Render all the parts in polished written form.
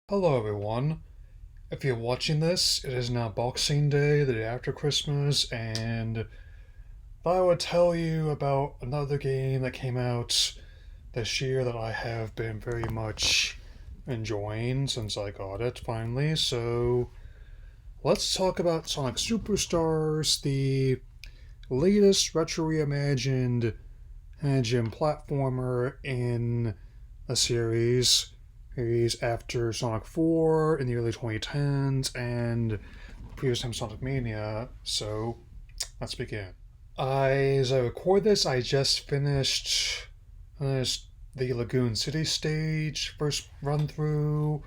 Hello, everyone. If you're watching this, it is now Boxing Day, the day after Christmas, and I would tell you about another game that came out this year that I have been very much enjoying since I got it finally. So, let's talk about Sonic Superstars, the latest retro reimagined engine platformer in a series after Sonic 4 in the early 2010s and previous time Sonic Mania. So let's begin. As I record this, I just finished the Lagoon City stage first run through.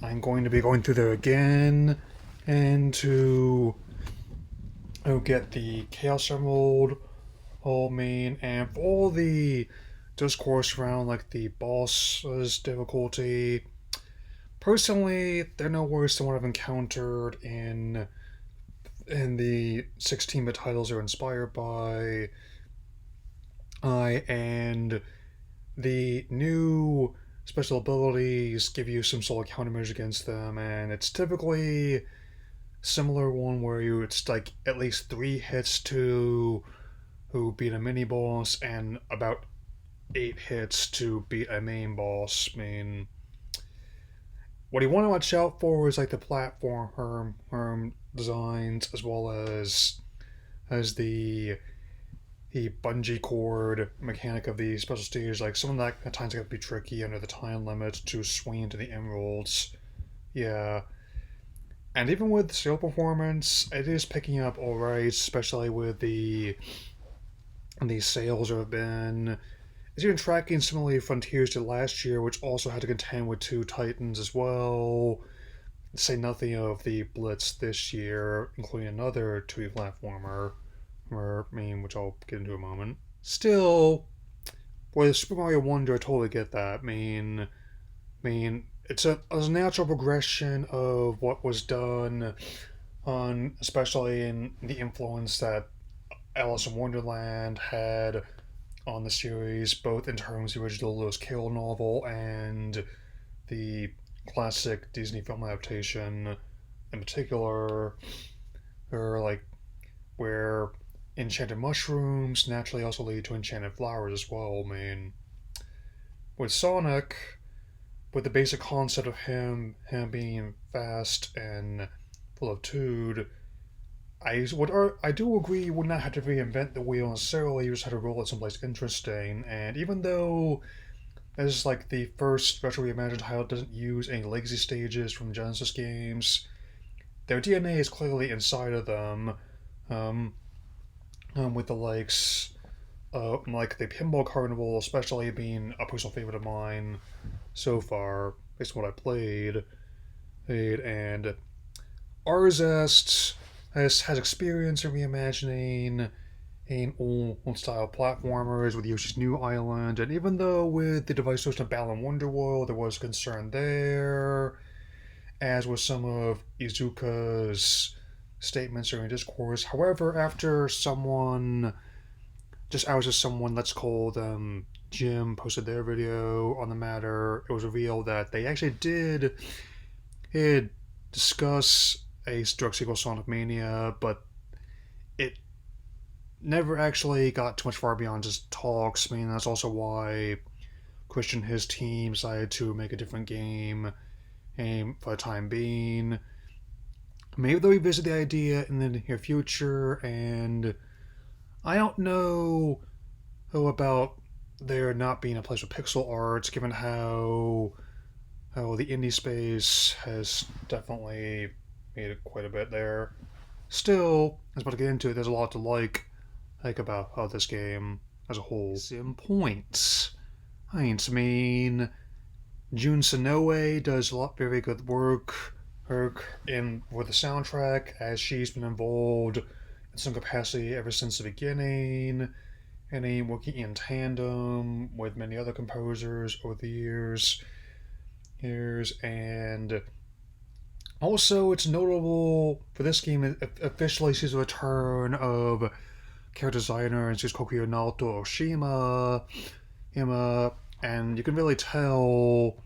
I'm going to be going through there again and to get the Chaos Emerald whole main and for all the discourse around like the boss's difficulty. Personally, they're no worse than what I've encountered in the 16-bit titles they're inspired by. And the new special abilities give you some sort of countermeasure against them, and it's typically similar one where it's like at least 3 hits to who beat a mini boss and about 8 hits to beat a main boss. I mean, what you want to watch out for is like the platform designs as well as the bungee cord mechanic of the special stages. Like some of that at times got to be tricky under the time limit to swing into the emeralds. Yeah. And even with the skill performance, it is picking up alright, especially with the sales have been. It's even tracking similarly Frontiers to last year, which also had to contend with two Titans as well. Say nothing of the Blitz this year, including another 2D platformer, which I'll get into in a moment. Still, with Super Mario Wonder, I totally get that. It's a natural progression of what was done on, especially in the influence that Alice in Wonderland had on the series, both in terms of the original Lewis Carroll novel and the classic Disney film adaptation, in particular, or like where enchanted mushrooms naturally also lead to enchanted flowers as well. With Sonic, with the basic concept of him being fast and full of tood, I do agree you would not have to reinvent the wheel necessarily. You just had to roll it someplace interesting. And even though this is like the first retro reimagined title doesn't use any legacy stages from the Genesis games, their DNA is clearly inside of them. Um, with the likes, like the Pinball Carnival, especially being a personal favorite of mine so far, based on what I played. And Arzest has experience in reimagining in old style platformers with Yoshi's New Island, and even though with the device version of Balan Wonderworld there was concern there, as with some of Izuka's statements during discourse. However, after someone, let's call them Jim, posted their video on the matter, it was revealed that they actually did discuss a direct sequel Sonic Mania, but it never actually got too much far beyond just talks. That's also why Christian and his team decided to make a different game for the time being. Maybe they'll revisit the idea in the near future, and I don't know about there not being a place for pixel art, given how the indie space has definitely made it quite a bit there. Still, as about to get into it, there's a lot to like about how this game as a whole. Some points. Jun Sonoe does a lot very good work in with the soundtrack, as she's been involved in some capacity ever since the beginning, and working in tandem with many other composers over the years, and also it's notable for this game it officially sees the return of character designer and she's Kokuyo Naoto Oshima, and you can really tell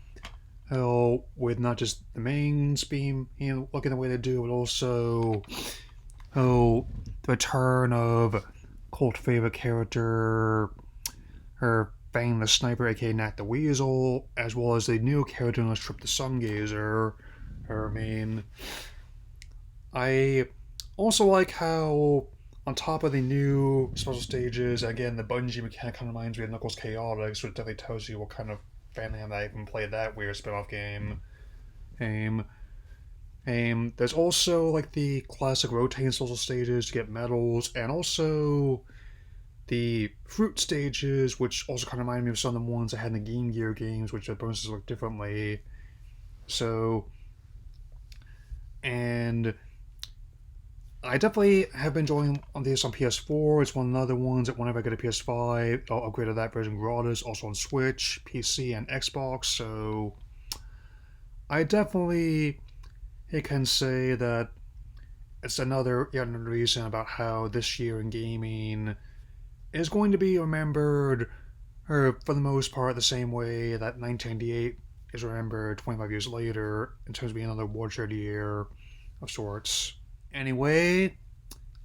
with not just the mains being looking the way they do, but also the return of cult favorite character, her Fang the Sniper, aka Nat the Weasel, as well as the new character in Trip the Sungazer, her main. I also like how, on top of the new special stages, again, the Bungie mechanic kind of reminds me of Knuckles Chaotic, so it definitely tells you what kind of fan I am that I even played that weird spin off game. Um, there's also like the classic rotating social stages to get medals, and also the fruit stages, which also kind of remind me of some of the ones I had in the Game Gear games, which the bonuses look differently. So, and I definitely have been enjoying on this on PS4. It's one of the other ones that whenever I get a PS5, I'll upgrade to that version gratis. Also on Switch, PC, and Xbox. So I definitely can say that it's another yet another reason about how this year in gaming is going to be remembered, or for the most part, the same way that 1998 is remembered 25 years later in terms of being another watershed year of sorts. Anyway,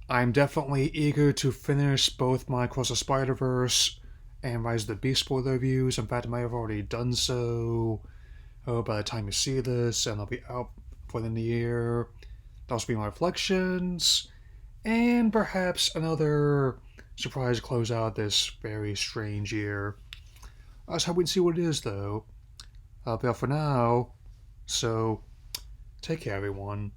I'm definitely eager to finish both my Cross the Spider Verse and Rise of the Beast spoiler reviews. In fact, I might have already done so by the time you see this, and they'll be out for the end of the year. That'll be my reflections, and perhaps another surprise to close out this very strange year. I was hoping to see what it is, though. I'll be out for now, so take care, everyone.